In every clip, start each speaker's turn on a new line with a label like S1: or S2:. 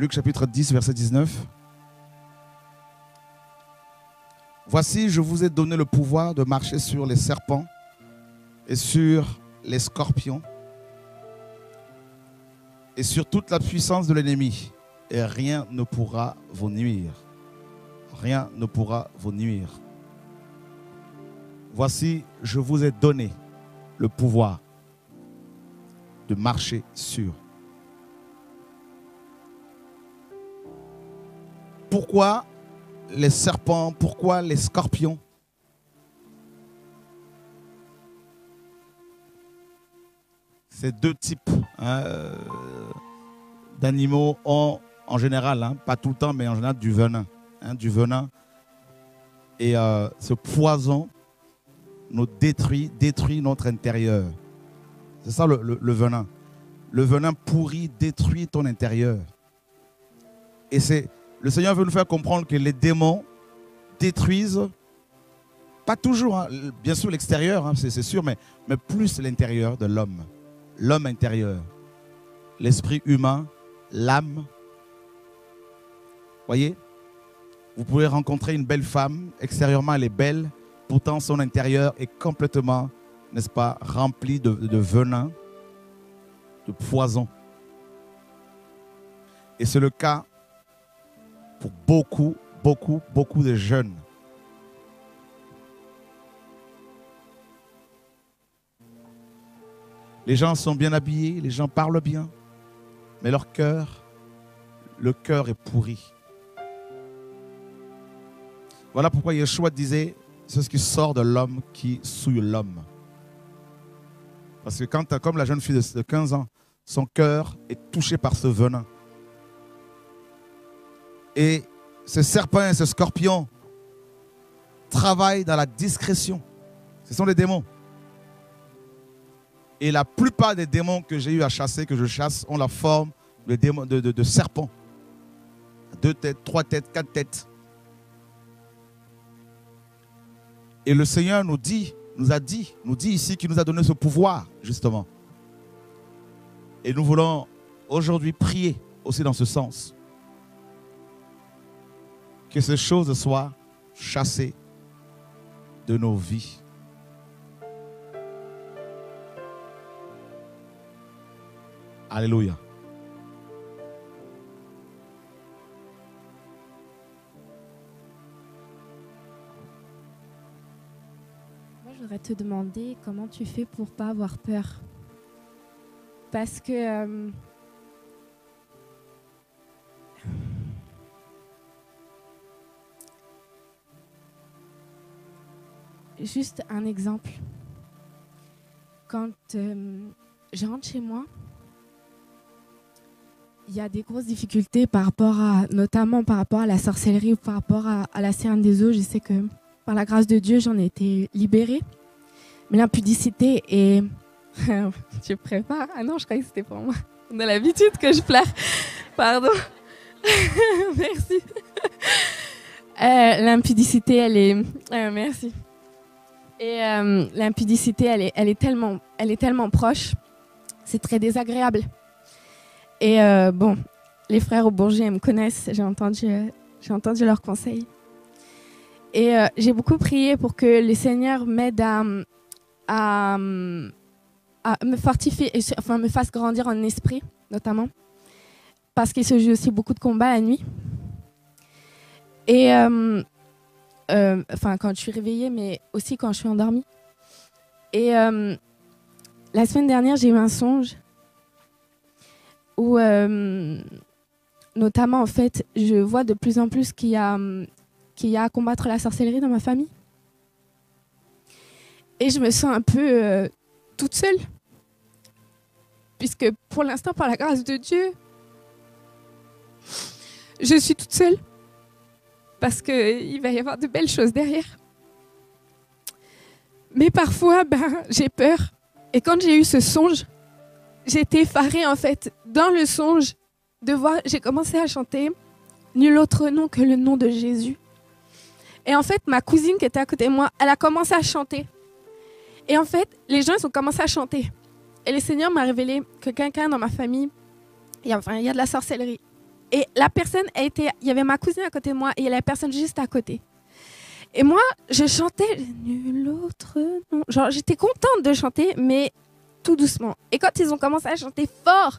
S1: Luc chapitre 10, verset 19. Voici, je vous ai donné le pouvoir de marcher sur les serpents et sur les scorpions et sur toute la puissance de l'ennemi. Et rien ne pourra vous nuire. Rien ne pourra vous nuire. Voici, je vous ai donné le pouvoir de marcher sur. Pourquoi les serpents? Pourquoi les scorpions? Ces deux types d'animaux ont en général, pas tout le temps, mais en général du venin. Du venin. Et ce poison nous détruit notre intérieur. C'est ça le venin. Le venin pourrit, détruit ton intérieur. Et le Seigneur veut nous faire comprendre que les démons détruisent, pas toujours, bien sûr l'extérieur, c'est sûr, mais plus l'intérieur de l'homme. L'homme intérieur. L'esprit humain, l'âme. Voyez? Vous pouvez rencontrer une belle femme, extérieurement elle est belle, pourtant son intérieur est complètement, n'est-ce pas, rempli de venin, de poison. Et c'est le cas pour beaucoup de jeunes. Les gens sont bien habillés, les gens parlent bien, mais le cœur est pourri. Voilà pourquoi Yeshua disait, c'est ce qui sort de l'homme qui souille l'homme. Parce que comme la jeune fille de 15 ans, son cœur est touché par ce venin. Et ce serpent et ce scorpion travaillent dans la discrétion. Ce sont des démons. Et la plupart des démons que j'ai eu à chasser, que je chasse, ont la forme de serpents. 2 têtes, 3 têtes, 4 têtes. Et le Seigneur nous dit ici qu'il nous a donné ce pouvoir, justement. Et nous voulons aujourd'hui prier aussi dans ce sens. Que ces choses soient chassées de nos vies. Alléluia.
S2: Moi, je voudrais te demander comment tu fais pour ne pas avoir peur. Parce que juste un exemple. Quand je rentre chez moi, il y a des grosses difficultés notamment par rapport à la sorcellerie ou par rapport à la cerne des eaux. Je sais que par la grâce de Dieu, j'en ai été libérée. Mais l'impudicité est... Tu prépares? Ah non, je croyais que c'était pour moi. On a l'habitude que je pleure. Pardon. Merci. L'impudicité, elle est... merci. Et l'impudicité, elle est tellement proche. C'est très désagréable. Et bon, les frères au Bourget me connaissent. J'ai entendu leurs conseils. Et j'ai beaucoup prié pour que le Seigneur m'aide à me fortifier, enfin me fasse grandir en esprit, notamment. Parce qu'il se joue aussi beaucoup de combats la nuit. Et enfin, quand je suis réveillée, mais aussi quand je suis endormie. Et la semaine dernière, j'ai eu un songe où, notamment, en fait, je vois de plus en plus qu'il y a à combattre la sorcellerie dans ma famille. Et je me sens un peu toute seule. Puisque pour l'instant, par la grâce de Dieu, je suis toute seule. Parce qu'il va y avoir de belles choses derrière. Mais parfois, j'ai peur. Et quand j'ai eu ce songe, j'étais effarée en fait. Dans le songe, j'ai commencé à chanter « Nul autre nom que le nom de Jésus ». Et en fait, ma cousine qui était à côté de moi, elle a commencé à chanter. Et en fait, les gens ils ont commencé à chanter. Et le Seigneur m'a révélé que quelqu'un dans ma famille, il y a de la sorcellerie. Et la personne il y avait ma cousine à côté de moi et la personne juste à côté. Et moi, je chantais nul autre non. Genre, j'étais contente de chanter, mais tout doucement. Et quand ils ont commencé à chanter fort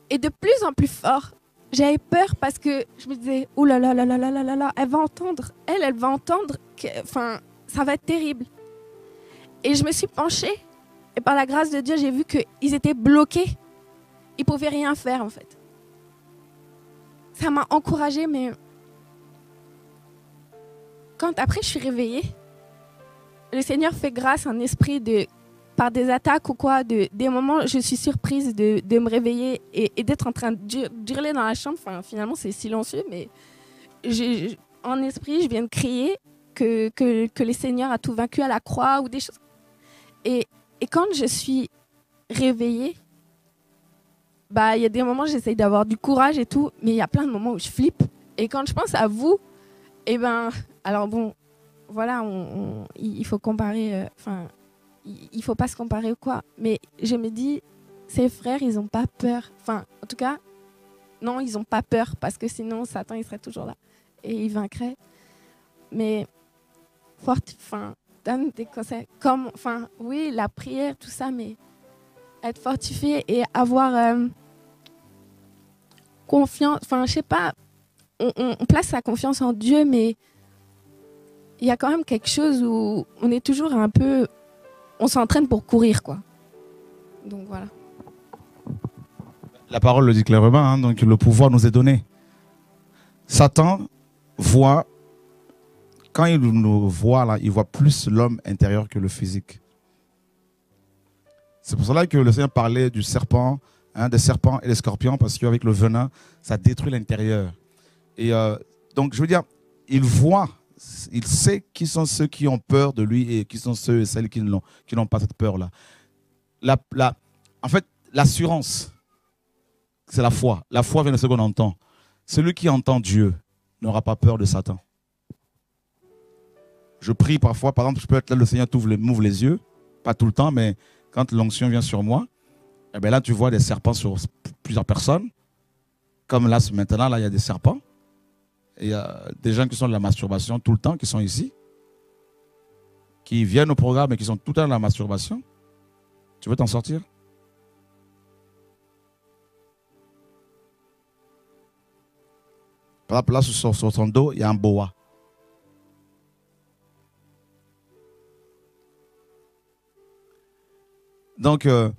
S2: et de plus en plus fort, j'avais peur parce que je me disais, ouh là là là là là là là là, elle va entendre, elle va entendre, enfin, ça va être terrible. Et je me suis penchée et par la grâce de Dieu, j'ai vu qu'ils étaient bloqués. Ils ne pouvaient rien faire en fait. Ça m'a encouragée, mais quand après je suis réveillée, le Seigneur fait grâce, un esprit par des attaques ou quoi, des moments où je suis surprise de me réveiller et d'être en train d'hurler dans la chambre. Enfin, finalement, c'est silencieux, mais en esprit, je viens de crier que le Seigneur a tout vaincu à la croix ou des choses. Et quand je suis réveillée, bah, il y a des moments où j'essaye d'avoir du courage et tout, mais il y a plein de moments où je flippe. Et quand je pense à vous, eh ben, alors bon, voilà, il faut comparer, il faut pas se comparer ou quoi. Mais je me dis, ces frères, ils n'ont pas peur. Enfin, en tout cas, non, ils n'ont pas peur parce que sinon, Satan, il serait toujours là et il vaincrait. Mais, donne des conseils. Comme, oui, la prière, tout ça, mais être fortifié et avoir confiance. Enfin, je sais pas, on place sa confiance en Dieu, mais il y a quand même quelque chose où on est toujours un peu... On s'entraîne pour courir, quoi. Donc, voilà.
S1: La parole le dit clairement, hein, donc le pouvoir nous est donné. Satan voit, quand il nous voit, là, il voit plus l'homme intérieur que le physique. C'est pour cela que le Seigneur parlait du serpent, hein, des serpents et des scorpions, parce qu'avec le venin, ça détruit l'intérieur. Et donc, je veux dire, il voit, il sait qui sont ceux qui ont peur de lui et qui sont ceux et celles qui n'ont pas cette peur-là. En fait, l'assurance, c'est la foi. La foi vient de ce qu'on entend. Celui qui entend Dieu n'aura pas peur de Satan. Je prie parfois, par exemple, je peux être là, le Seigneur m'ouvre les yeux, pas tout le temps, mais quand l'onction vient sur moi, eh bien là, tu vois des serpents sur plusieurs personnes. Comme là, maintenant, là, il y a des serpents. Et il y a des gens qui sont de la masturbation tout le temps, qui sont ici, qui viennent au programme et qui sont tout le temps dans la masturbation. Tu veux t'en sortir? Par exemple, là, sur son dos, il y a un boa. Donc, vous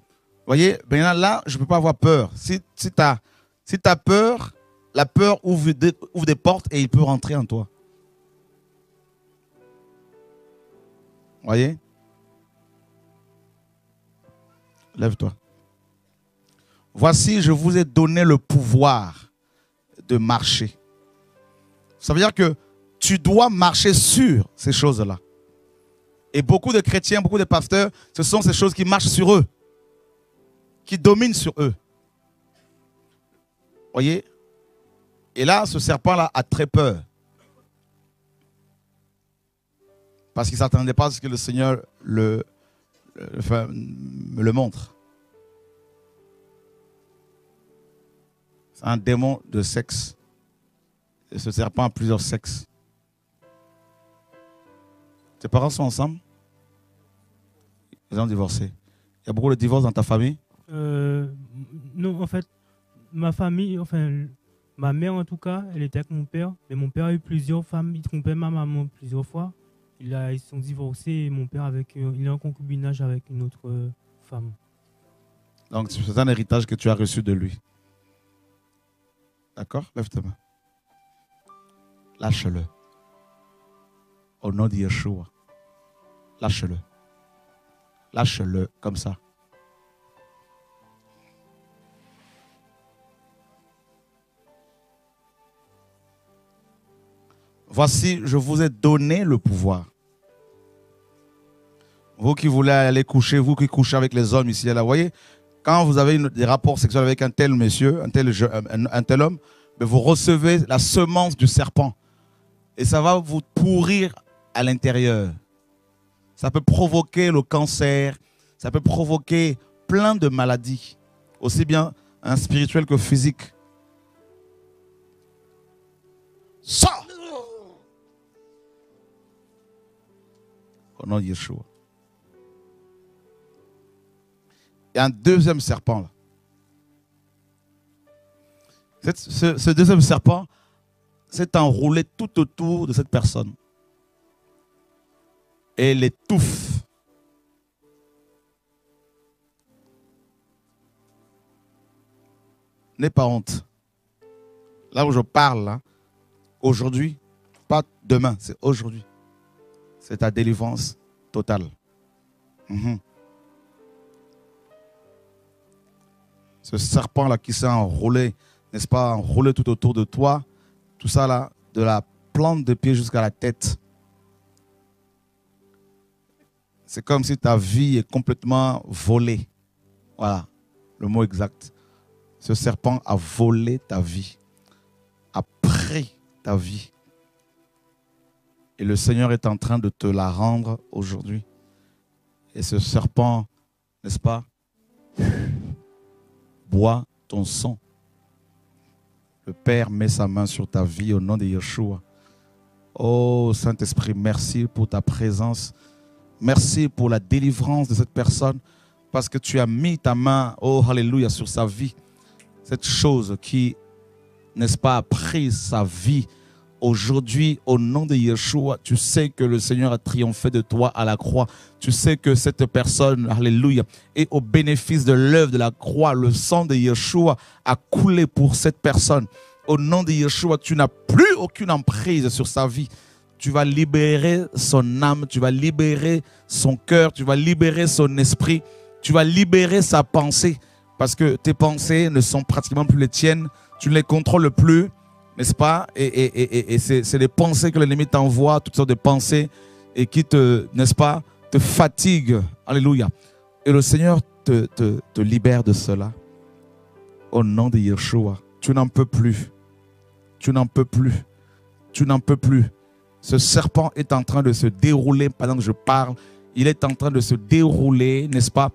S1: voyez, ben là, je ne peux pas avoir peur. Si tu as peur, la peur ouvre des portes et il peut rentrer en toi. Vous voyez? Lève-toi. Voici, je vous ai donné le pouvoir de marcher. Ça veut dire que tu dois marcher sur ces choses-là. Et beaucoup de chrétiens, beaucoup de pasteurs, ce sont ces choses qui marchent sur eux, qui dominent sur eux. Voyez? Et là, ce serpent-là a très peur. Parce qu'il ne s'attendait pas à ce que le Seigneur me le montre. C'est un démon de sexe. Et ce serpent a plusieurs sexes. Tes parents sont ensemble? Ils ont divorcé. Il y a beaucoup de divorces dans ta famille?
S3: Non, en fait, ma famille, enfin, ma mère en tout cas, elle était avec mon père. Mais mon père a eu plusieurs femmes. Il trompait ma maman plusieurs fois. Ils sont divorcés et mon père il est en concubinage avec une autre femme.
S1: Donc, c'est un héritage que tu as reçu de lui. D'accord? Lève ta main. Lâche-le. Au nom de Yeshua. Lâche-le. Lâche-le comme ça. Voici, je vous ai donné le pouvoir. Vous qui voulez aller coucher, vous qui couchez avec les hommes ici et là, vous voyez, quand vous avez des rapports sexuels avec un tel monsieur, un tel homme, vous recevez la semence du serpent. Et ça va vous pourrir à l'intérieur. Ça peut provoquer le cancer, ça peut provoquer plein de maladies, aussi bien spirituelles que physiques. Sors. Au nom de Yeshua. Il y a un deuxième serpent là. Ce deuxième serpent s'est enroulé tout autour de cette personne. Et l'étouffe. N'aie pas honte. Là où je parle, là, aujourd'hui, pas demain, c'est aujourd'hui. C'est ta délivrance totale. Ce serpent-là qui s'est enroulé, n'est-ce pas, enroulé tout autour de toi, tout ça là, de la plante de pied jusqu'à la tête. C'est comme si ta vie est complètement volée. Voilà, le mot exact. Ce serpent a volé ta vie, a pris ta vie. Et le Seigneur est en train de te la rendre aujourd'hui. Et ce serpent, n'est-ce pas, bois ton sang. Le Père met sa main sur ta vie au nom de Yeshua. Oh Saint-Esprit, merci pour ta présence. Merci pour la délivrance de cette personne. Parce que tu as mis ta main, oh alléluia, sur sa vie. Cette chose qui, n'est-ce pas, a pris sa vie. Aujourd'hui, au nom de Yeshua, tu sais que le Seigneur a triomphé de toi à la croix. Tu sais que cette personne, alléluia, est au bénéfice de l'œuvre de la croix. Le sang de Yeshua a coulé pour cette personne. Au nom de Yeshua, tu n'as plus aucune emprise sur sa vie. Tu vas libérer son âme, tu vas libérer son cœur, tu vas libérer son esprit, tu vas libérer sa pensée. Parce que tes pensées ne sont pratiquement plus les tiennes. Tu ne les contrôles plus. N'est-ce pas? Et c'est les pensées que l'ennemi t'envoie, toutes sortes de pensées, et qui te, n'est-ce pas, te fatiguent. Alléluia. Et le Seigneur te libère de cela. Au nom de Yeshua. Tu n'en peux plus. Tu n'en peux plus. Tu n'en peux plus. Ce serpent est en train de se dérouler pendant que je parle. Il est en train de se dérouler, n'est-ce pas?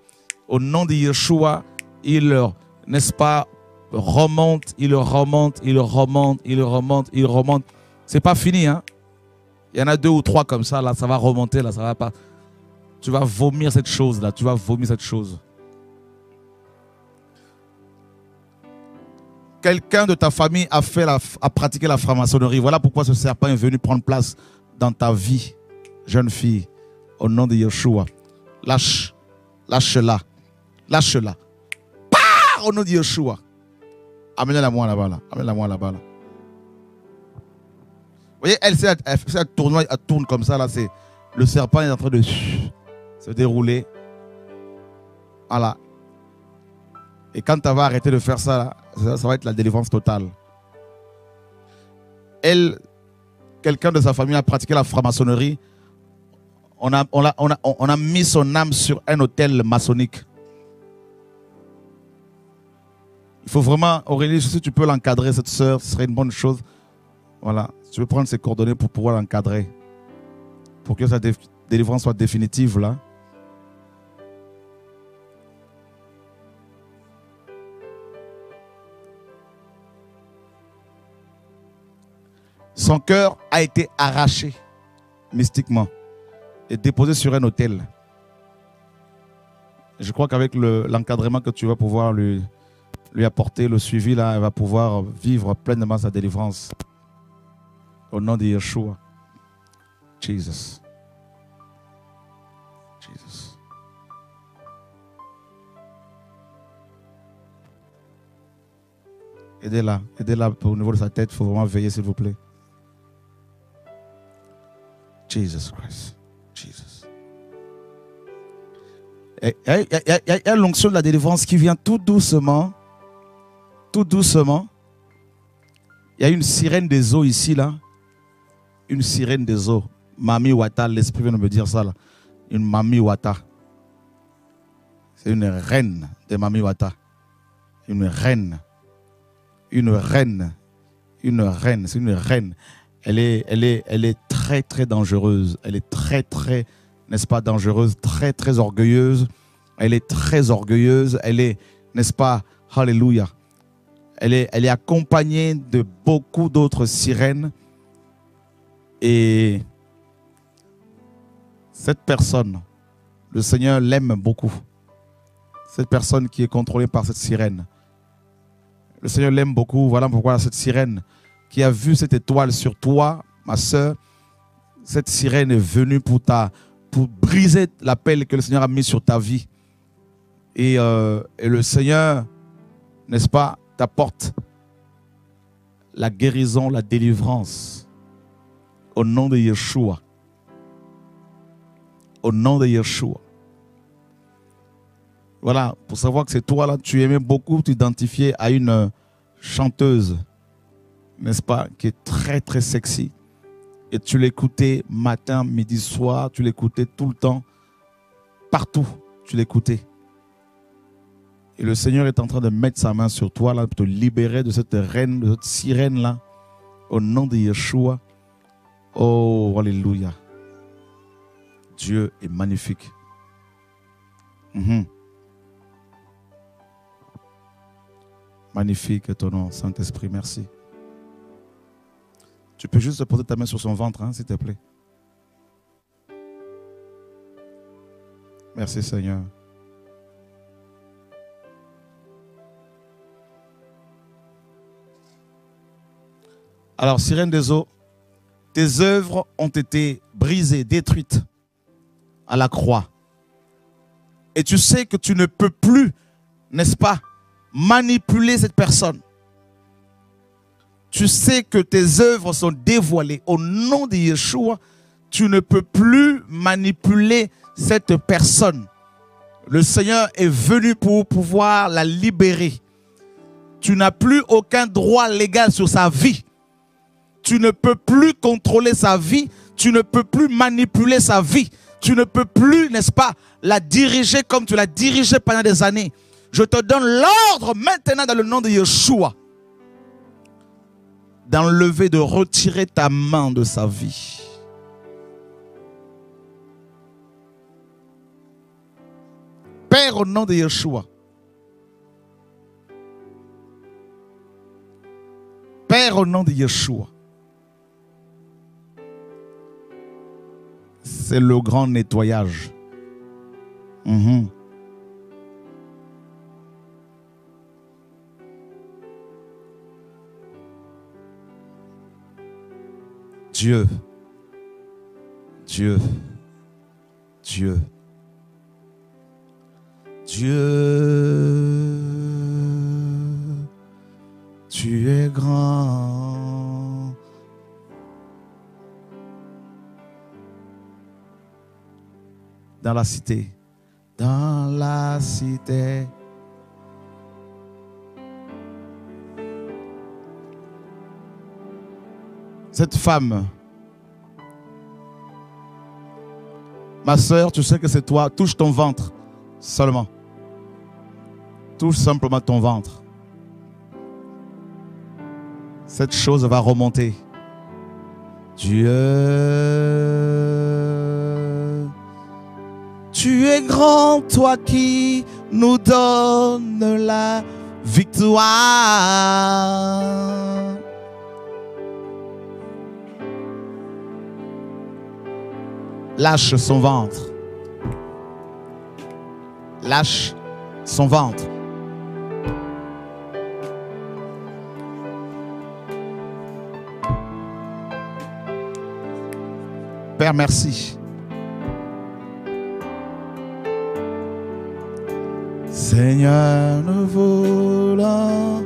S1: Au nom de Yeshua, il, n'est-ce pas, remonte, il remonte, il remonte, il remonte, il remonte. C'est pas fini, hein. Il y en a 2 ou 3 comme ça, là, ça va remonter, là, ça va pas. Tu vas vomir cette chose, là, tu vas vomir cette chose. Quelqu'un de ta famille a pratiqué la franc-maçonnerie. Voilà pourquoi ce serpent est venu prendre place dans ta vie, jeune fille, au nom de Yeshua. Lâche-la, lâche-la. Pars au nom de Yeshua. Amenez-la moi là-bas, là. Amenez-la moi là-bas, là. Vous voyez, elle tourne comme ça, là. Le serpent est en train de se dérouler. Voilà. Et quand tu vas arrêter de faire ça, là, ça va être la délivrance totale. Elle, quelqu'un de sa famille a pratiqué la franc-maçonnerie. On a mis son âme sur un autel maçonnique. Il faut vraiment, Aurélie, si tu peux l'encadrer, cette sœur, ce serait une bonne chose. Voilà, tu veux prendre ses coordonnées pour pouvoir l'encadrer. Pour que sa délivrance soit définitive, là. Son cœur a été arraché mystiquement et déposé sur un autel. Je crois qu'avec l'encadrement que tu vas pouvoir lui apporter, le suivi, là, elle va pouvoir vivre pleinement sa délivrance. Au nom de Yeshua. Jesus. Jesus. Aidez-la au niveau de sa tête. Il faut vraiment veiller, s'il vous plaît. Jesus Christ. Jesus. Il y a l'onction de la délivrance qui vient tout doucement. Tout doucement. Il y a une sirène des eaux ici, là. Une sirène des eaux. Mami Wata, l'esprit vient de me dire ça, là. Une Mami Wata. C'est une reine de Mami Wata. Une reine. Une reine. Une reine. C'est une reine. Elle est très, très dangereuse. Elle est très, très, n'est-ce pas, dangereuse. Très, très orgueilleuse. Elle est très orgueilleuse. Elle est, n'est-ce pas, alléluia. Elle est accompagnée de beaucoup d'autres sirènes. Et cette personne, le Seigneur l'aime beaucoup. Cette personne qui est contrôlée par cette sirène. Le Seigneur l'aime beaucoup. Voilà pourquoi cette sirène qui a vu cette étoile sur toi, ma soeur, cette sirène est venue pour briser l'appel que le Seigneur a mis sur ta vie. Et le Seigneur, n'est-ce pas, t'apporte la guérison, la délivrance. Au nom de Yeshua. Au nom de Yeshua. Voilà, pour savoir que c'est toi là, tu aimais beaucoup t'identifier à une chanteuse, n'est-ce pas, qui est très très sexy. Et tu l'écoutais matin, midi, soir, tu l'écoutais tout le temps, partout, tu l'écoutais. Et le Seigneur est en train de mettre sa main sur toi là, pour te libérer de cette reine, de cette sirène là, au nom de Yeshua. Oh, alléluia. Dieu est magnifique. Magnifique est ton nom, Saint-Esprit, merci. Tu peux juste poser ta main sur son ventre, hein, s'il te plaît. Merci Seigneur. Alors, sirène des eaux, tes œuvres ont été brisées, détruites à la croix. Et tu sais que tu ne peux plus, n'est-ce pas, manipuler cette personne. Tu sais que tes œuvres sont dévoilées. Au nom de Yeshua, tu ne peux plus manipuler cette personne. Le Seigneur est venu pour pouvoir la libérer. Tu n'as plus aucun droit légal sur sa vie. Tu ne peux plus contrôler sa vie. Tu ne peux plus manipuler sa vie. Tu ne peux plus, n'est-ce pas, la diriger comme tu l'as dirigée pendant des années. Je te donne l'ordre maintenant dans le nom de Yeshua d'enlever, de retirer ta main de sa vie. Père, au nom de Yeshua. Père, au nom de Yeshua. C'est le grand nettoyage. Dieu, Dieu, Dieu, Dieu, tu es grand. Dans la cité, dans la cité. Cette femme, ma soeur, tu sais que c'est toi, touche ton ventre seulement. Touche simplement ton ventre. Cette chose va remonter. Dieu, tu es grand, toi qui nous donnes la victoire. Lâche son ventre. Lâche son ventre. Père, merci. Seigneur, nous voulons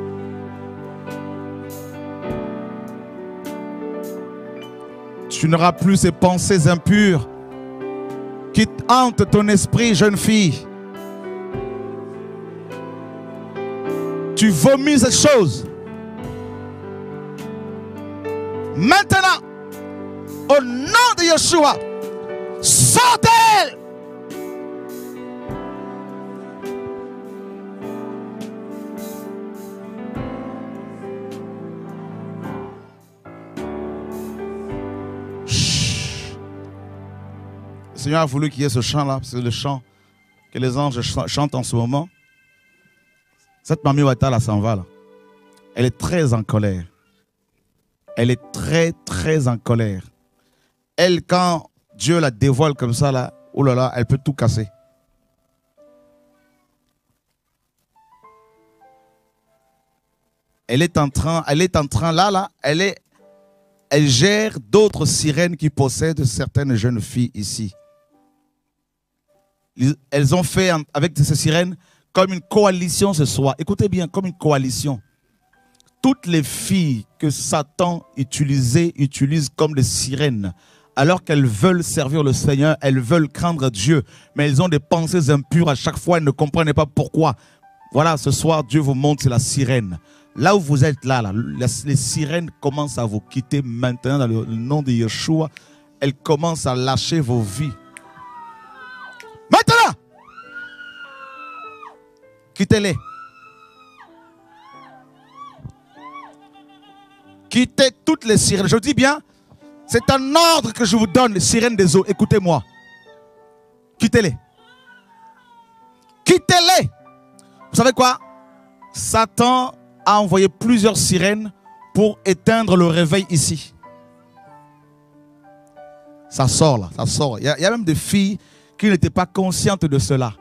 S1: tu n'auras plus ces pensées impures qui hantent ton esprit, jeune fille. Tu vomis cette chose. Maintenant, au nom de Yeshua, sors d'elle. Le Seigneur a voulu qu'il y ait ce chant-là, c'est le chant que les anges chantent en ce moment. Cette mamie Ouattara là s'en va là. Elle est très en colère. Elle est très très en colère. Elle, quand Dieu la dévoile comme ça, là, oh là là, elle peut tout casser. Elle est en train, là, elle gère d'autres sirènes qui possèdent certaines jeunes filles ici. Elles ont fait avec ces sirènes comme une coalition ce soir. Écoutez bien, comme une coalition. Toutes les filles que Satan utilise comme des sirènes, alors qu'elles veulent servir le Seigneur, elles veulent craindre Dieu, mais elles ont des pensées impures à chaque fois, elles ne comprennent pas pourquoi. Voilà, ce soir, Dieu vous montre, c'est la sirène. Là où vous êtes là, les sirènes commencent à vous quitter maintenant dans le nom de Yeshua. Elles commencent à lâcher vos vies. Maintenant, quittez-les. Quittez toutes les sirènes. Je dis bien, c'est un ordre que je vous donne, les sirènes des eaux. Écoutez-moi. Quittez-les. Quittez-les. Vous savez quoi? Satan a envoyé plusieurs sirènes pour éteindre le réveil ici. Ça sort là, ça sort. Il y a même des filles qui n'étaient pas conscientes de cela.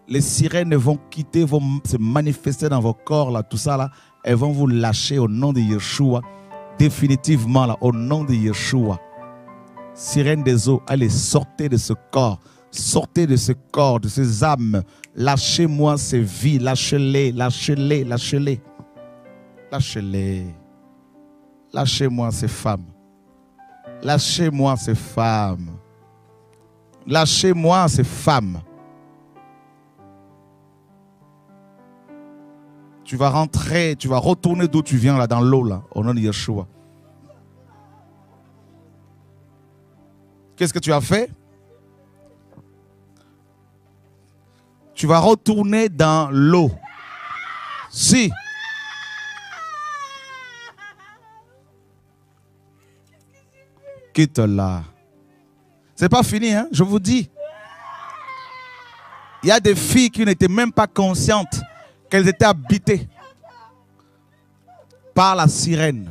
S1: Les sirènes vont quitter, vont se manifester dans vos corps là, tout ça là. Elles vont vous lâcher au nom de Yeshua. Définitivement là, au nom de Yeshua. Sirène des eaux, allez, sortez de ce corps. Sortez de ce corps, de ces âmes. Lâchez-moi ces vies. Lâchez-les, lâchez-les, lâchez-les. Lâchez-les. Lâchez-moi ces femmes. Lâchez-moi ces femmes. Lâchez-moi ces femmes. Tu vas rentrer, tu vas retourner d'où tu viens là, dans l'eau là, au nom de Yeshua. Qu'est-ce que tu as fait? Tu vas retourner dans l'eau. Si. Quitte-la. C'est pas fini, hein? Je vous dis. Il y a des filles qui n'étaient même pas conscientes qu'elles étaient habitées par la sirène.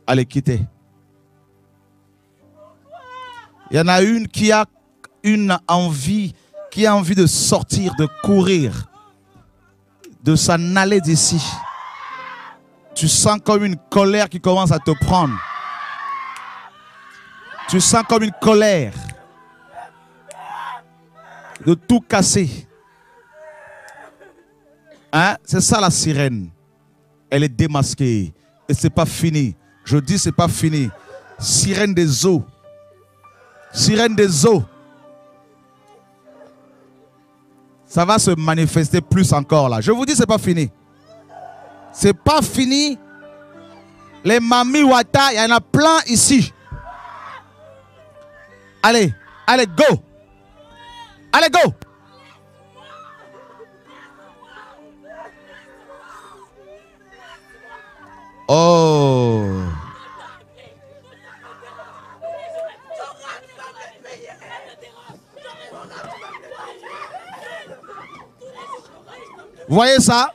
S1: Allez, quittez. Il y en a une qui a une envie, de sortir, de courir, de s'en aller d'ici. Tu sens comme une colère qui commence à te prendre. Tu sens comme une colère de tout casser. Hein? C'est ça la sirène. Elle est démasquée. Et c'est pas fini. Je dis c'est pas fini. Sirène des eaux. Sirène des eaux. Ça va se manifester plus encore là. Je vous dis c'est pas fini. C'est pas fini. Les Mami Wata, il y en a plein ici. Allez, allez, go. Allez, go. Oh. Vous voyez ça?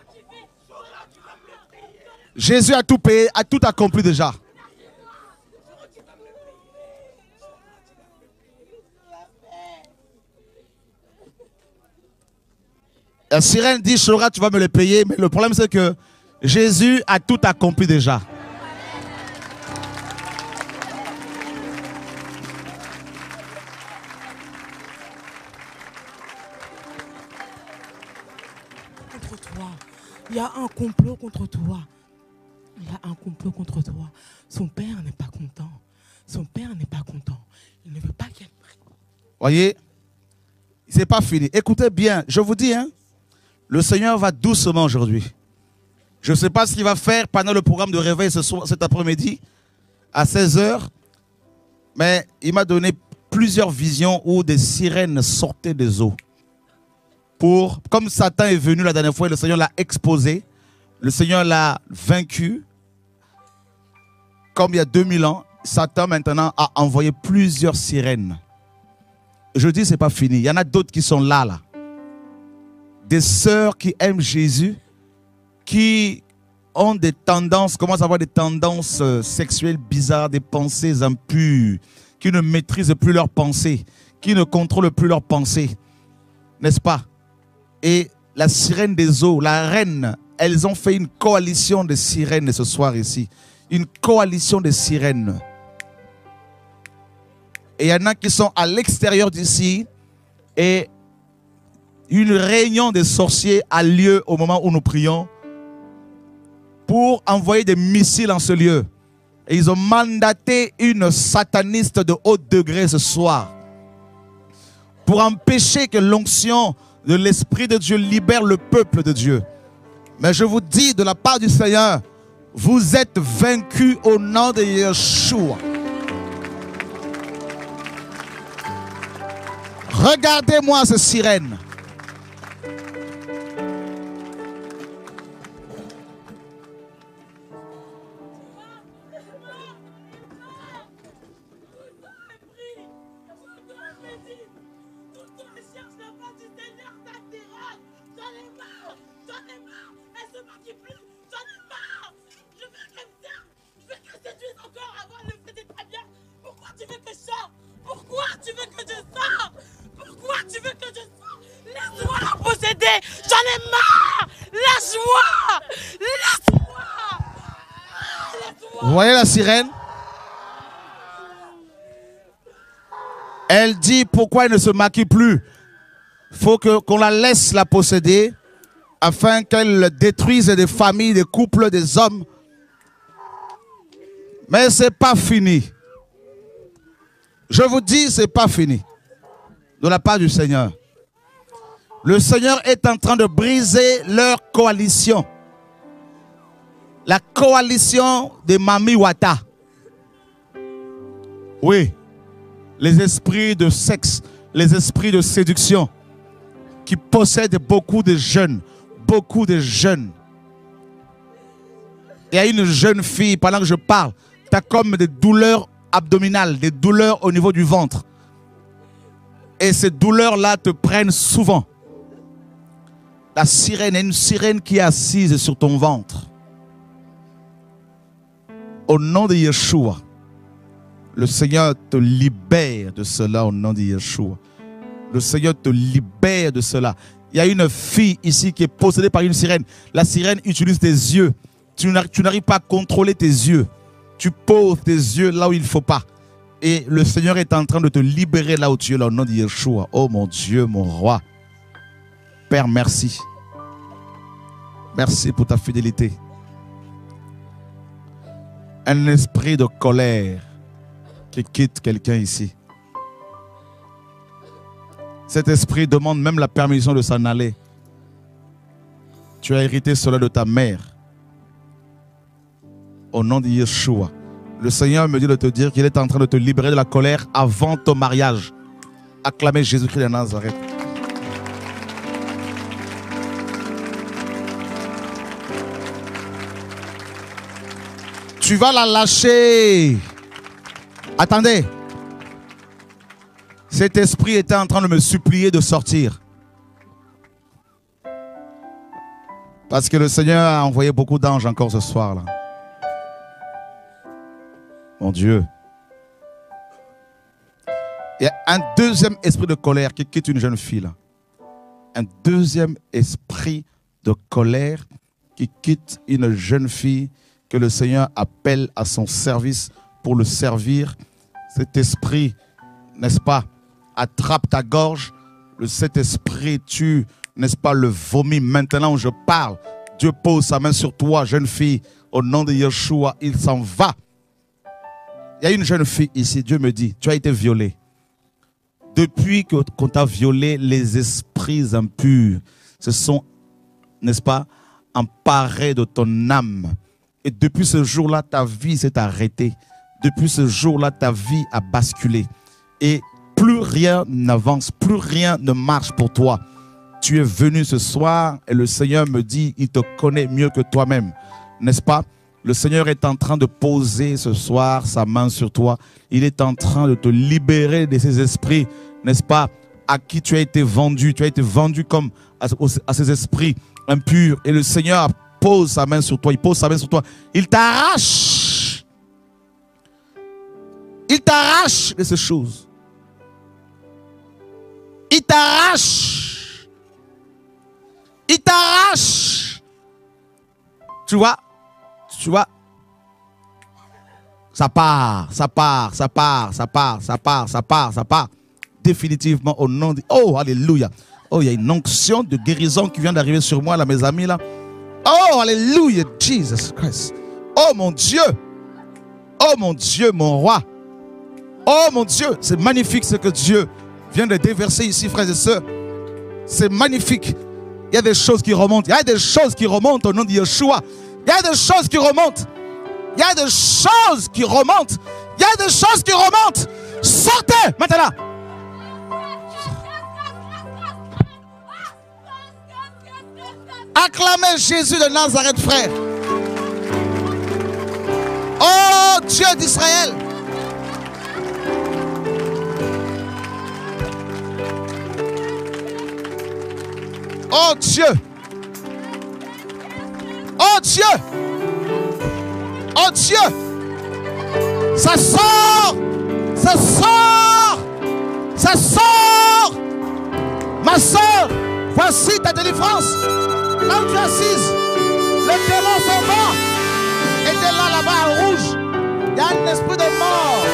S1: Jésus a tout payé, a tout accompli déjà. La sirène dit, Shora, tu vas me le payer. Mais le problème, c'est que Jésus a tout accompli déjà.
S4: Contre toi. Il y a un complot contre toi. Il y a un complot contre toi. Son père n'est pas content. Son père n'est pas content. Il ne veut pas qu'elle prie.
S1: Voyez, c'est pas fini. Écoutez bien, je vous dis, hein, le Seigneur va doucement aujourd'hui. Je ne sais pas ce qu'il va faire pendant le programme de réveil cet après-midi à 16h. Mais il m'a donné plusieurs visions où des sirènes sortaient des eaux. Comme Satan est venu la dernière fois, le Seigneur l'a exposé. Le Seigneur l'a vaincu. Comme il y a 2000 ans, Satan maintenant a envoyé plusieurs sirènes. Je dis, ce n'est pas fini. Il y en a d'autres qui sont là. Des sœurs qui aiment Jésus, qui ont des tendances, commencent à avoir des tendances sexuelles bizarres, des pensées impures, qui ne maîtrisent plus leurs pensées, qui ne contrôlent plus leurs pensées, n'est-ce pas? Et la sirène des eaux, la reine, elles ont fait une coalition de sirènes ce soir ici. Une coalition de sirènes. Et il y en a qui sont à l'extérieur d'ici. Et une réunion des sorciers a lieu au moment où nous prions pour envoyer des missiles en ce lieu. Et ils ont mandaté une sataniste de haut degré ce soir pour empêcher que l'onction de l'Esprit de Dieu libère le peuple de Dieu. Mais je vous dis de la part du Seigneur, vous êtes vaincus au nom de Yeshua. Regardez-moi ces sirènes. Vous voyez la sirène? Elle dit pourquoi elle ne se maquille plus. Il faut qu'on la laisse la posséder afin qu'elle détruise des familles, des couples, des hommes. Mais ce n'est pas fini. Je vous dis, ce n'est pas fini. De la part du Seigneur. Le Seigneur est en train de briser leur coalition. La coalition des Mami Wata. Oui. Les esprits de sexe, les esprits de séduction qui possèdent beaucoup de jeunes. Beaucoup de jeunes. Il y a une jeune fille, pendant que je parle, tu as comme des douleurs abdominales, des douleurs au niveau du ventre. Et ces douleurs-là te prennent souvent. La sirène est une sirène qui est assise sur ton ventre. Au nom de Yeshua, le Seigneur te libère de cela au nom de Yeshua. Le Seigneur te libère de cela. Il y a une fille ici qui est possédée par une sirène. La sirène utilise tes yeux. Tu n'arrives pas à contrôler tes yeux. Tu poses tes yeux là où il ne faut pas. Et le Seigneur est en train de te libérer là où tu es, là, au nom de Yeshua. Oh mon Dieu, mon roi. Père, merci. Merci pour ta fidélité. Un esprit de colère qui quitte quelqu'un ici. Cet esprit demande même la permission de s'en aller. Tu as hérité cela de ta mère. Au nom de Yeshua. Le Seigneur me dit de te dire qu'il est en train de te libérer de la colère avant ton mariage. Acclamez Jésus-Christ de Nazareth. Tu vas la lâcher. Attendez. Cet esprit était en train de me supplier de sortir. Parce que le Seigneur a envoyé beaucoup d'anges encore ce soir-là. Mon Dieu. Il y a un deuxième esprit de colère qui quitte une jeune fille là. Un deuxième esprit de colère qui quitte une jeune fille que le Seigneur appelle à son service pour le servir. Cet esprit, n'est-ce pas, attrape ta gorge. Cet esprit tue, n'est-ce pas, le vomi. Maintenant où je parle, Dieu pose sa main sur toi, jeune fille. Au nom de Yeshua, il s'en va. Il y a une jeune fille ici, Dieu me dit, tu as été violée. Depuis qu'on t'a violé, les esprits impurs se sont, n'est-ce pas, emparés de ton âme. Et depuis ce jour-là, ta vie s'est arrêtée. Depuis ce jour-là, ta vie a basculé. Et plus rien n'avance, plus rien ne marche pour toi. Tu es venu ce soir et le Seigneur me dit, il te connaît mieux que toi-même. N'est-ce pas? Le Seigneur est en train de poser ce soir sa main sur toi. Il est en train de te libérer de ces esprits, n'est-ce pas, à qui tu as été vendu. Tu as été vendu comme à ces esprits impurs. Et le Seigneur pose sa main sur toi. Il pose sa main sur toi. Il t'arrache. Il t'arrache de ces choses. Il t'arrache. Il t'arrache. Tu vois? Tu vois? Ça part, ça part, ça part, ça part, ça part, ça part, ça part. Définitivement au nom de... Oh, alléluia. Oh, il y a une onction de guérison qui vient d'arriver sur moi, là, mes amis, là. Oh, alléluia, Jesus Christ. Oh, mon Dieu. Oh, mon Dieu, mon roi. Oh, mon Dieu. C'est magnifique ce que Dieu vient de déverser ici, frères et sœurs. C'est magnifique. Il y a des choses qui remontent. Il y a des choses qui remontent au nom de Yeshua. Il y a des choses qui remontent. Il y a des choses qui remontent. Il y a des choses qui remontent. Sortez maintenant. Acclamez Jésus de Nazareth, frère. Oh Dieu d'Israël. Oh Dieu. Oh Dieu. Oh Dieu. Ça sort. Ça sort. Ça sort. Ma soeur, voici ta délivrance. Là où tu es assise, le démon s'en va. Et de là, là-bas, en rouge, il y a un esprit de mort.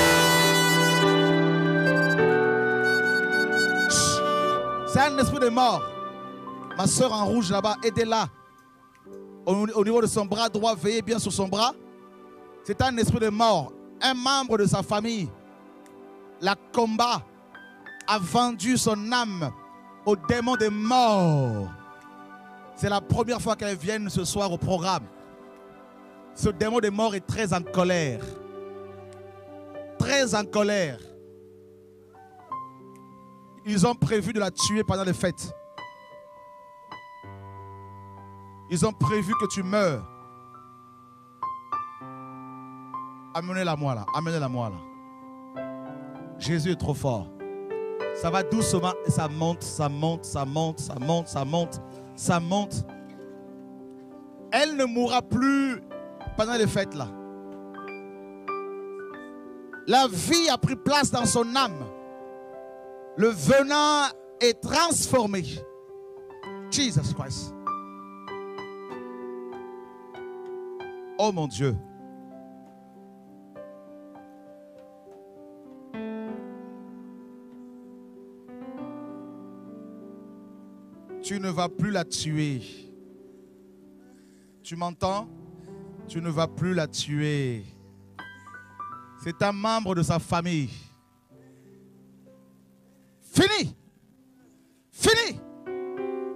S1: C'est un esprit de mort. Ma soeur en rouge là-bas, aidez-la. Au niveau de son bras droit, veillez bien sur son bras. C'est un esprit de mort. Un membre de sa famille, la combat, a vendu son âme au démon de mort. C'est la première fois qu'elle vient ce soir au programme. Ce démon de mort est très en colère. Très en colère. Ils ont prévu de la tuer pendant les fêtes. Ils ont prévu que tu meurs. Amenez-la moi là. Amenez-la moi là. Jésus est trop fort. Ça va doucement et ça monte, ça monte, ça monte, ça monte, ça monte. Ça monte. Elle ne mourra plus pendant les fêtes là. La vie a pris place dans son âme. Le venin est transformé. Jesus Christ. Oh mon Dieu. Tu ne vas plus la tuer. Tu m'entends? Tu ne vas plus la tuer. C'est un membre de sa famille. Fini. Fini.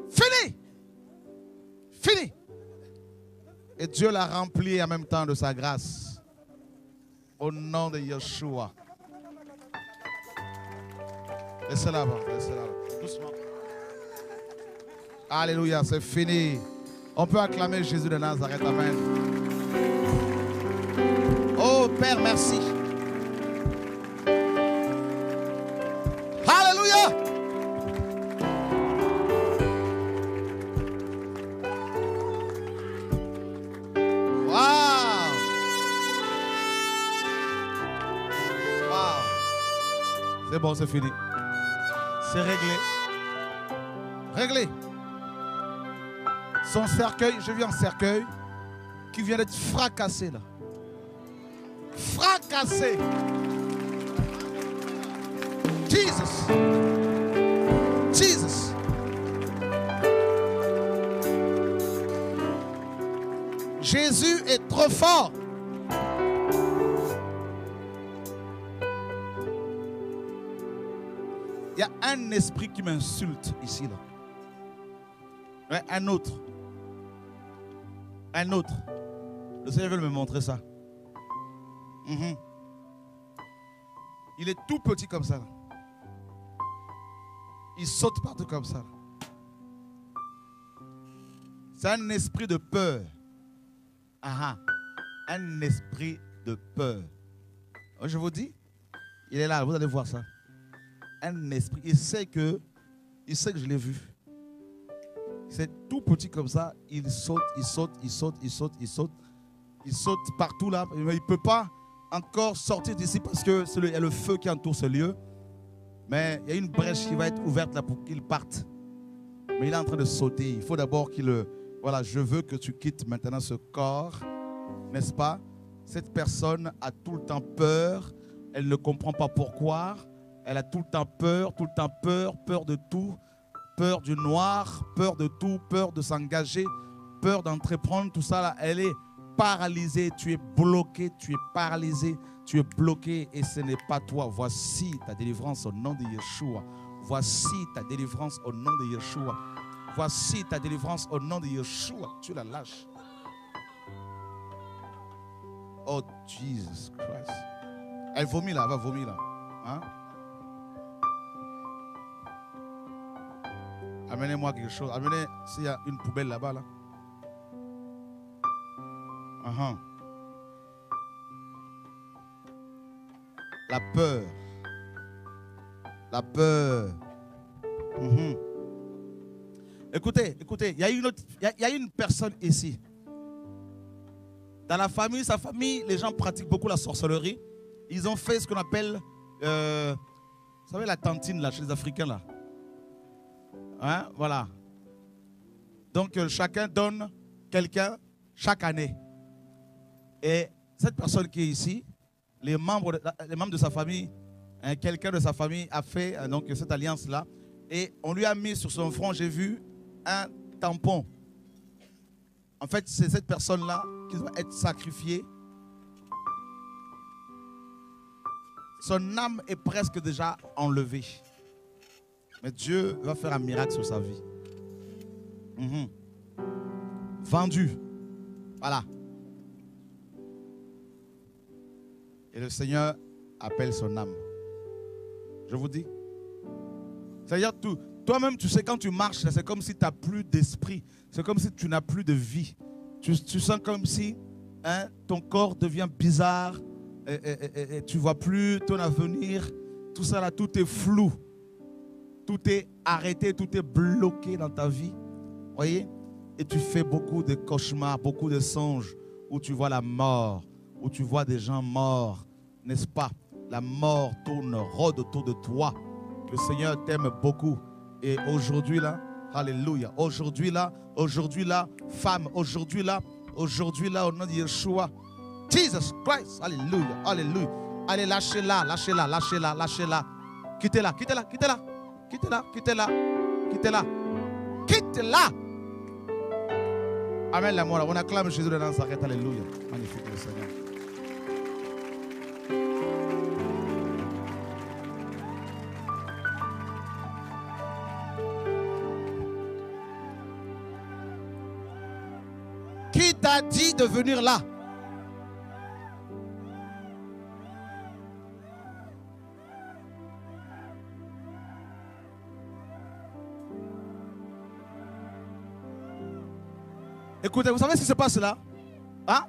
S1: Fini. Fini. Et Dieu l'a rempli en même temps de sa grâce. Au nom de Yeshua. Laissez-la là-bas. Laissez-la là. Doucement. Alléluia, c'est fini. On peut acclamer Jésus de Nazareth. Amen. Oh Père, merci. Alléluia. Wow. Wow. C'est bon, c'est fini. C'est réglé. Réglé. Son cercueil, j'ai vu un cercueil qui vient d'être fracassé là. Fracassé. Jesus. Jesus. Jésus est trop fort. Il y a un esprit qui m'insulte ici là. Ouais, un autre. Un autre. Le Seigneur veut me montrer ça. Il est tout petit comme ça. Il saute partout comme ça. C'est un esprit de peur. Un esprit de peur. Je vous dis, il est là, vous allez voir ça. Un esprit. Il sait que je l'ai vu. C'est tout petit comme ça. Il saute, il saute, il saute, il saute, il saute. Il saute partout là. Mais il ne peut pas encore sortir d'ici parce qu'il y a le feu qui entoure ce lieu. Mais il y a une brèche qui va être ouverte là pour qu'il parte. Mais il est en train de sauter. Il faut d'abord qu'il... Voilà, je veux que tu quittes maintenant ce corps. N'est-ce pas? Cette personne a tout le temps peur. Elle ne comprend pas pourquoi. Elle a tout le temps peur, peur de tout. Peur du noir, peur de tout, peur de s'engager, peur d'entreprendre, tout ça là. Elle est paralysée, tu es bloqué, tu es paralysé, tu es bloqué et ce n'est pas toi. Voici ta délivrance au nom de Yeshua. Voici ta délivrance au nom de Yeshua. Voici ta délivrance au nom de Yeshua. Tu la lâches. Oh, Jesus Christ. Elle vomit là, elle va vomir là. Hein? Amenez-moi quelque chose. Amenez, s'il y a une poubelle là-bas, là. La peur. La peur. Écoutez, il y a une personne ici. Dans la famille, sa famille, les gens pratiquent beaucoup la sorcellerie. Ils ont fait ce qu'on appelle, vous savez, la tantine là, chez les Africains là. Hein? Voilà. Donc, chacun donne quelqu'un chaque année. Et cette personne qui est ici, les membres de sa famille, hein, quelqu'un de sa famille a fait donc, cette alliance-là. Et on lui a mis sur son front, j'ai vu, un tampon. En fait, c'est cette personne-là qui doit être sacrifiée. Son âme est presque déjà enlevée. Mais Dieu va faire un miracle sur sa vie. Vendu. Voilà. Et le Seigneur appelle son âme. Je vous dis. C'est-à-dire, toi-même, tu sais, quand tu marches, c'est comme si tu n'as plus d'esprit. C'est comme si tu n'as plus de vie. Tu sens comme si ton corps devient bizarre. Et tu ne vois plus ton avenir. Tout ça là, tout est flou. Tout est arrêté, tout est bloqué dans ta vie. Voyez? Et tu fais beaucoup de cauchemars, beaucoup de songes où tu vois la mort, où tu vois des gens morts. N'est-ce pas? La mort rôde autour de toi. Le Seigneur t'aime beaucoup. Et aujourd'hui là, alléluia. Aujourd'hui là, femme, aujourd'hui là, au nom de Yeshua. Jesus Christ, alléluia, alléluia. Allez, lâchez-la, lâchez-la, lâchez-la, lâchez-la. Quittez-la, quittez-la, quittez-la. Quittez-la, quittez-la, quittez-la, quittez-la. Amen, l'amour. On acclame Jésus de Nazareth. Alléluia. Magnifique le Seigneur. Qui t'a dit de venir là? Écoutez, vous savez ce qui se passe là? Hein?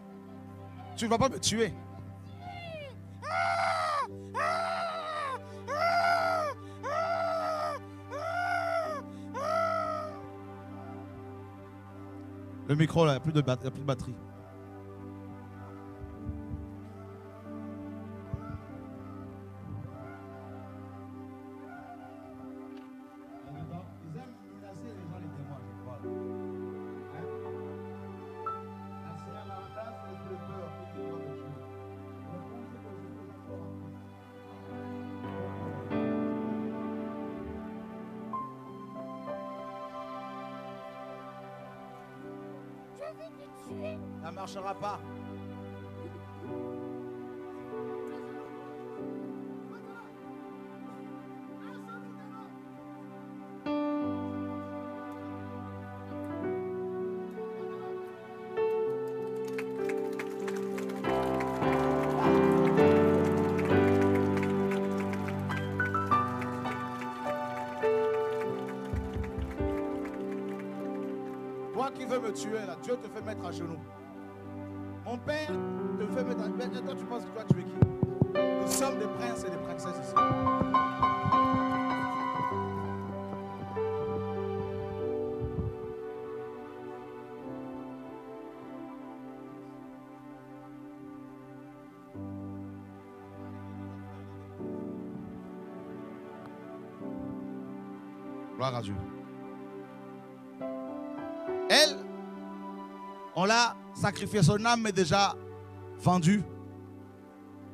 S1: Tu ne vas pas me tuer. Le micro là, il n'y a plus de batterie. Ça ne marchera pas. Toi qui veux me tuer là, Dieu te fait mettre à genoux. Mon père te fait mettre à genoux. Toi tu penses que toi tu es qui? Nous sommes des princes et des princesses ici. Gloire à Dieu. Elle, on l'a sacrifié. Son âme est déjà vendue.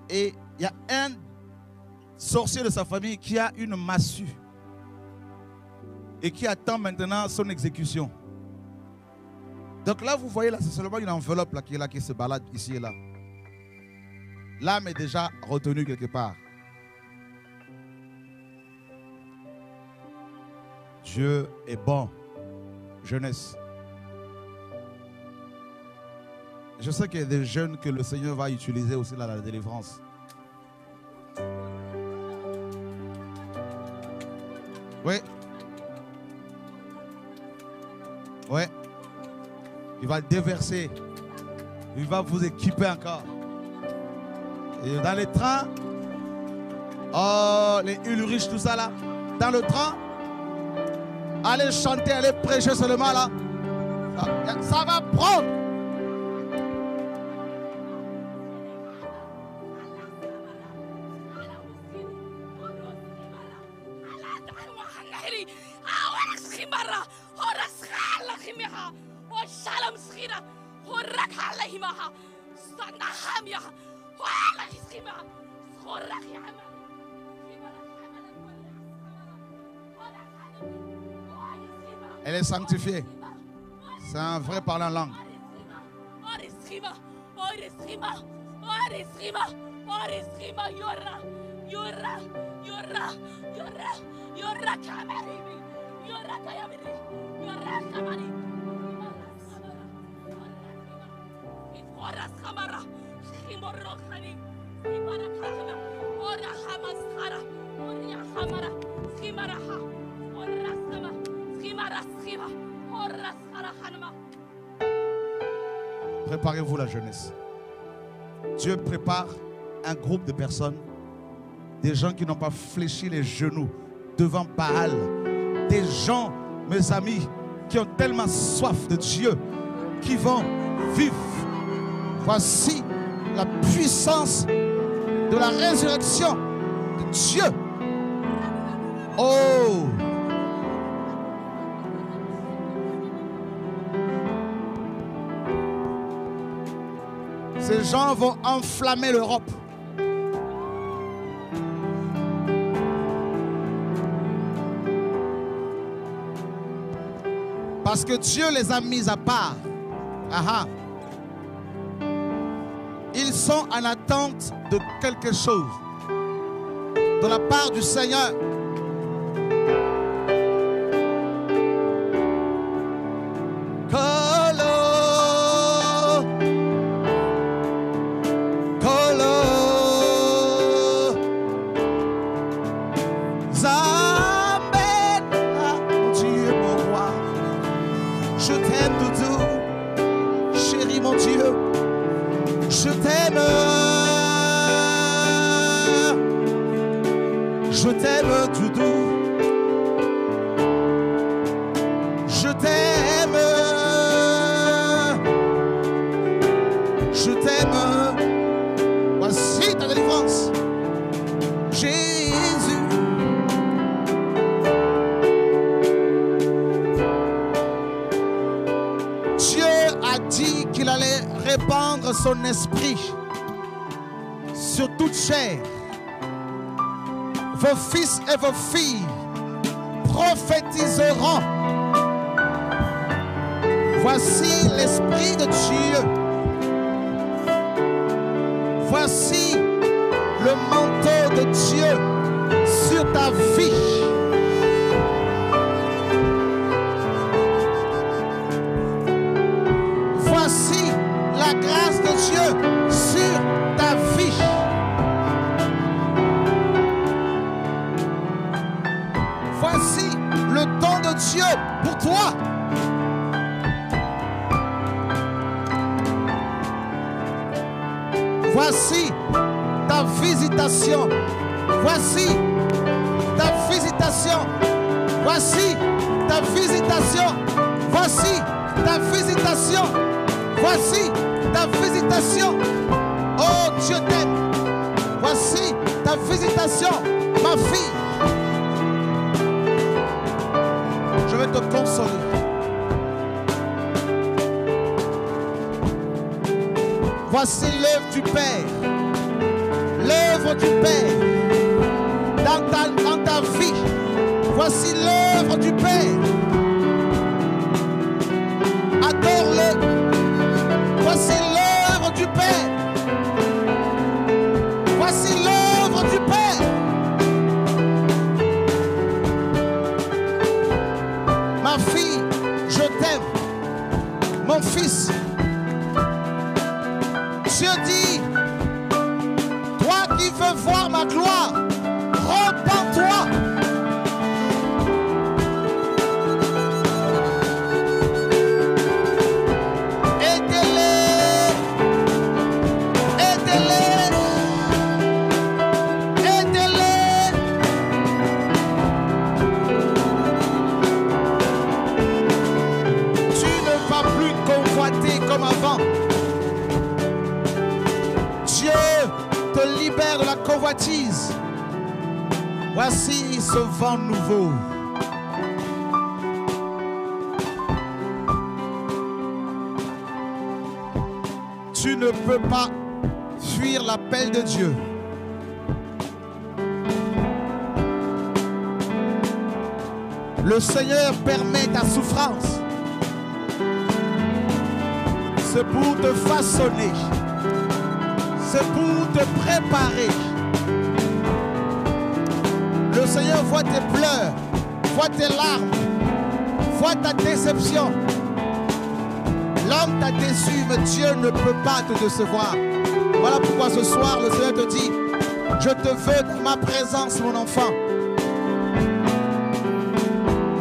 S1: Et il y a un sorcier de sa famille qui a une massue et qui attend maintenant son exécution. Donc là, vous voyez, là, c'est seulement une enveloppe là, qui est là, qui se balade ici et là. L'âme est déjà retenue quelque part. Dieu est bon. Jeunesse. Je sais qu'il y a des jeunes que le Seigneur va utiliser aussi dans la délivrance. Oui. Oui. Il va déverser. Il va vous équiper encore. Et dans les trains, oh, les Ulrich, tout ça là, dans le train, allez chanter, allez prêcher seulement là. Ça va prendre. Elle est sanctifiée. C'est un vrai parlant langue. Préparez-vous la jeunesse. Dieu prépare un groupe de personnes, des gens qui n'ont pas fléchi les genoux devant Baal, des gens, mes amis, qui ont tellement soif de Dieu, qui vont vivre. Voici la puissance de la résurrection de Dieu. Oh! Ces gens vont enflammer l'Europe. Parce que Dieu les a mis à part. Aha. Ils sont en attente de quelque chose de la part du Seigneur. Je t'aime, Doudou. Je t'aime. Je t'aime. Voici ta délivrance. Jésus. Dieu a dit qu'il allait répandre son esprit sur toute chair. Vos fils et vos filles prophétiseront. Voici l'Esprit de Dieu. Voici le manteau de Dieu sur ta vie. Voici la grâce de Dieu sur ta vie. Voici le don de Dieu pour toi. Voici ta visitation. Voici ta visitation. Voici ta visitation. Voici ta visitation. Voici ta visitation. Oh, Dieu t'aime. Voici ta visitation, ma fille. veux te consoler. Voici l'œuvre du Père. L'œuvre du Père dans ta vie. Voici l'œuvre du Père. Adore-le. Voici l'œuvre du Père. Voici l'œuvre du Père. Ma fille, je t'aime. Mon fils, Dieu dit, toi qui veux voir ma gloire, repens-toi. Comme avant. Dieu te libère de la convoitise. Voici ce vent nouveau. Tu ne peux pas fuir l'appel de Dieu. Le Seigneur permet ta souffrance. C'est pour te façonner. C'est pour te préparer. Le Seigneur voit tes pleurs, voit tes larmes, voit ta déception. L'homme t'a déçu, mais Dieu ne peut pas te décevoir. Voilà pourquoi ce soir, le Seigneur te dit, je te veux dans ma présence, mon enfant.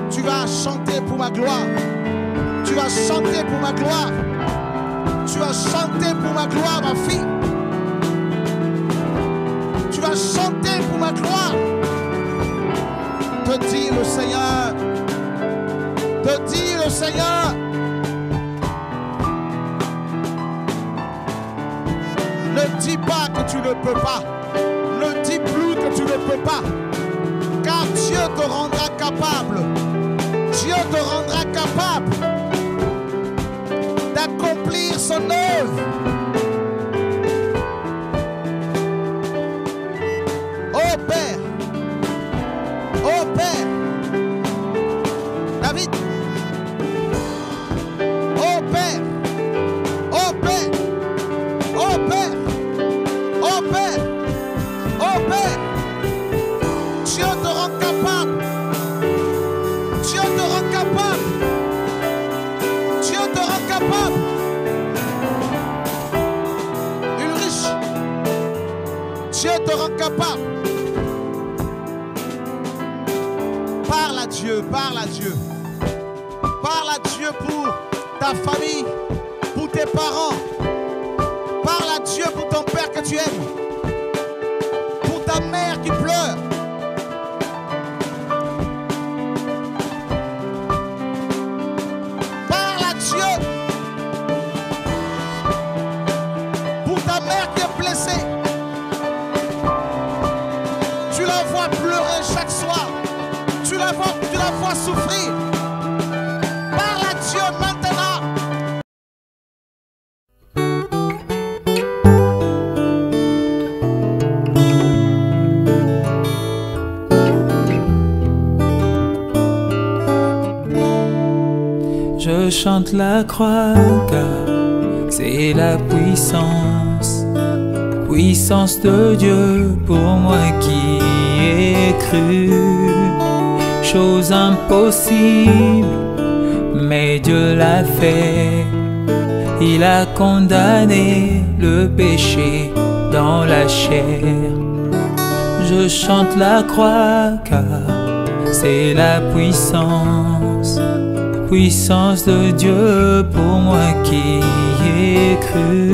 S1: Tu vas chanter pour ma gloire. Tu vas chanter pour ma gloire. Tu vas chanter pour ma gloire, ma fille. Tu vas chanter pour ma gloire. Te dit le Seigneur. Te dit le Seigneur. Ne dis pas que tu ne peux pas. Ne dis plus que tu ne peux pas. Car Dieu te rendra capable. Dieu te rendra capable d'accomplir son œuvre. Oh Père, oh Père, David, oh Père, oh Père, oh Père, oh Père, oh Père, Dieu te rend capable, Dieu te rend capable. Dieu te rend capable. Ulrich, Dieu te rend capable. Parle à Dieu, parle à Dieu. Parle à Dieu pour ta famille, pour tes parents. Parle à Dieu pour ton père que tu aimes. Pour ta mère qui pleure. Pour ta mère qui est blessée, tu la vois pleurer chaque soir, tu la vois souffrir. Parle à Dieu maintenant.
S5: Je chante la croix car c'est la puissance, puissance de Dieu pour moi qui ai cru. Chose impossible, mais Dieu l'a fait. Il a condamné le péché dans la chair. Je chante la croix car c'est la puissance, puissance de Dieu pour moi qui ai cru.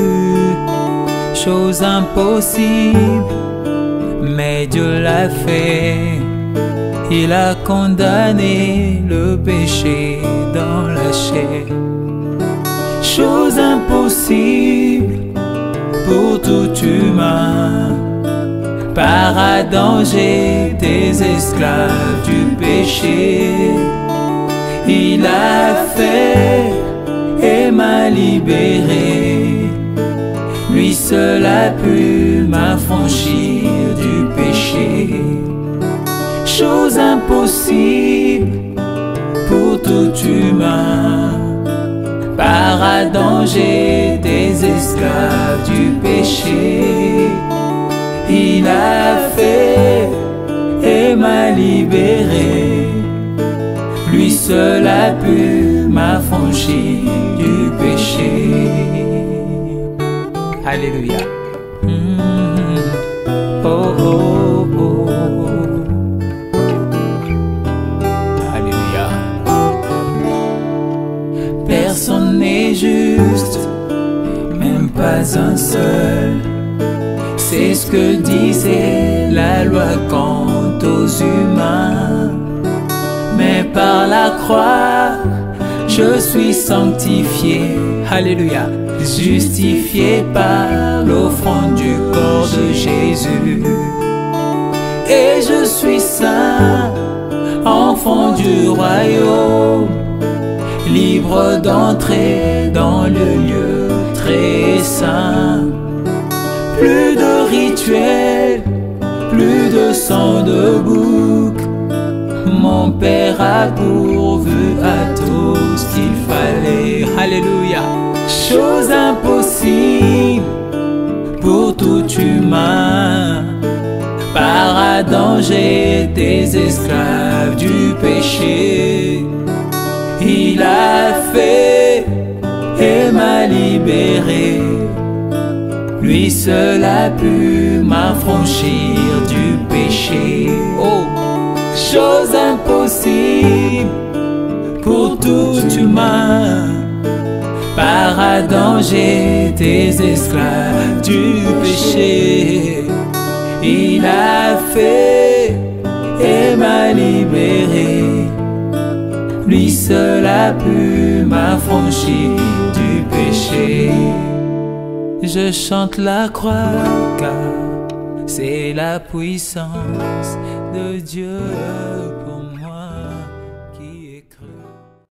S5: Chose impossible, mais Dieu l'a fait. Il a condamné le péché dans la chair. Chose impossible pour tout humain. Par Adam j'étais esclave du péché. Il a fait et m'a libéré. Lui seul a pu m'affranchir du péché. Chose impossible pour tout humain. Par Adam j'étais esclave du péché. Il a fait et m'a libéré. Lui seul a pu m'affranchir du péché. Alléluia. Oh, oh, oh. Alléluia. Personne n'est juste, même pas un seul. C'est ce que disait la loi quant aux humains. Mais par la croix, je suis sanctifié. Alléluia. Justifié par l'offrande du corps de Jésus. Et je suis saint, enfant du royaume, libre d'entrer dans le lieu très saint. Plus de rituels, plus de sang de bouc. Mon Père a pourvu à tout ce qu'il fallait. Alléluia. Chose impossible pour tout humain. Par Adam j'étais esclave du péché. Il a fait et m'a libéré. Lui seul a pu m'affranchir du péché. Oh, chose impossible pour tout humain. Par Adam j'étais esclave du péché. Il a fait et m'a libéré. Lui seul a pu m'affranchir du péché. Je chante la croix car c'est la puissance de Dieu.